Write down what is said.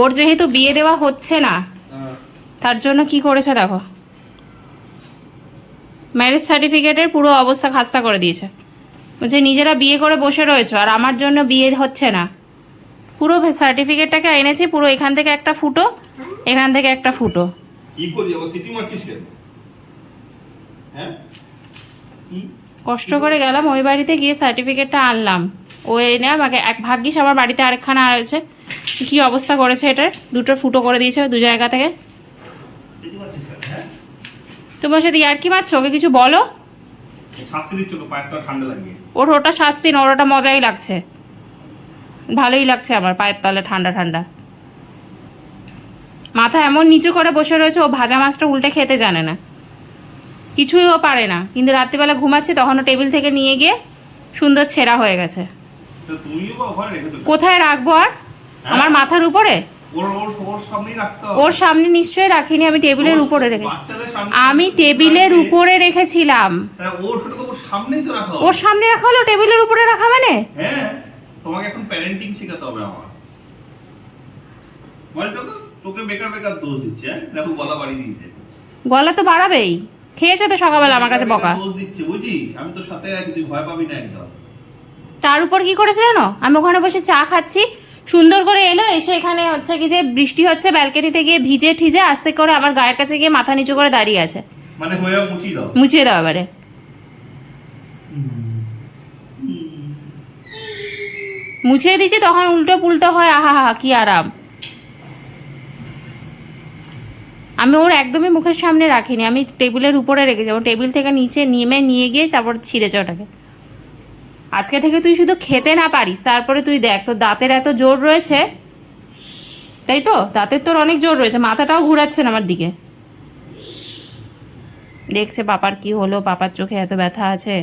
ওর যেহেতু বিয়ে দেওয়া হচ্ছে না, তার জন্য কি করেছে দেখো, ম্যারেজ সার্টিফিকেটের পুরো অবস্থা খাস্তা করে দিয়েছে। বলছে নিজেরা বিয়ে করে বসে রয়েছে আর আমার জন্য বিয়ে হচ্ছে না। পুরো সার্টিফিকেটটাকে এনেছি, পুরো এখান থেকে একটা ফুটো, এখান থেকে একটা ফুটো। কি করি আবার সিটি মারছিস কেন? হ্যাঁ, কষ্ট করে গেলাম ওই বাড়িতে, গিয়ে সার্টিফিকেটটা আনলাম। ও এনে আমাকে ভাগ্যিস আমার বাড়িতে আরেকখানা আছে, কি অবস্থা করেছে এটার, দুটো ফুটো করে দিয়েছে দু জায়গা থেকে। তুমি ওর সাথে ইয়ার্কি মারছো, ওকে কিছু বলো। শাস্তি দিচ্ছ তো, পায়ের তলা ঠান্ডা লাগে। ওর ওটা শাস্তি না, ওর ওটা মজাই লাগছে, ভালোই লাগছে আমার পায়ের তলে ঠান্ডা ঠান্ডা। মাথা এমন নিচু করে বসে রয়েছে, ও ভাজা মাছটা উল্টে খেতে জানে না, কিছুই ও পারে না। কিন্তু রাত্রিবেলা ঘুমাচ্ছে তখনও টেবিল থেকে নিয়ে গিয়ে সুন্দর ছেঁড়া হয়ে গেছে। কোথায় রাখবো আর, আমার মাথার উপরে? ওর সামনে নিশ্চয়ই রাখিনি, আমি টেবিলের উপরে রেখে, আমি টেবিলের উপরে রেখেছিলাম। ওর সামনে রাখা হলো, টেবিলের উপরে রাখা মানে? হ্যাঁ, তোমাকে এখন প্যারেন্টিং শেখাতে হবে আমার। বলতো তো তোকে বেকার বেকার দোষ দিচ্ছে। হ্যাঁ দেখো, গলা বাড়িয়ে দিয়েছে। গলা তো বাড়াবেই, খেয়েছে তো সকালবেলা আমার কাছে বকা। দোষ দিচ্ছে বুঝিস, আমি তো সাথে আছি, তুই ভয় পাবি না একদম। তার উপর কি করেছে জানো, আমি ওখানে বসে চা খাচ্ছি, সুন্দর করে এলো, এসে এখানে হচ্ছে কি যে বৃষ্টি হচ্ছে, ব্যালকনিতে গিয়ে ভিজে ঠিজে আস্তে করে আমার গায়ের কাছে গিয়ে মাথা নিচু করে দাঁড়িয়ে আছে। মানে হয়ে মুছিয়ে দাও, মুছিয়ে দাও এবারে। মুছিয়ে দিচ্ছি তখন উল্টো পুল্টো হয়, আহা হা কি আরাম। আমি ওর একদমই মুখের সামনে রাখিনি, আমি টেবিলের উপরে রেখেছি, ও টেবিল থেকে নিচে নেমে নিয়ে গিয়ে তারপর ছিঁড়েছে ওটাকে। আজকে থেকে তুই শুধু খেতে না পারিস, তারপরে তুই দেখ, তোর দাঁতের এত জোর রয়েছে, তাই তো, দাঁতের তোর অনেক জোর রয়েছে, মাথাটাও ঘুরাচ্ছে না আমার দিকে। দেখছে পাপার কি হলো, পাপার চোখে এত ব্যথা আছে।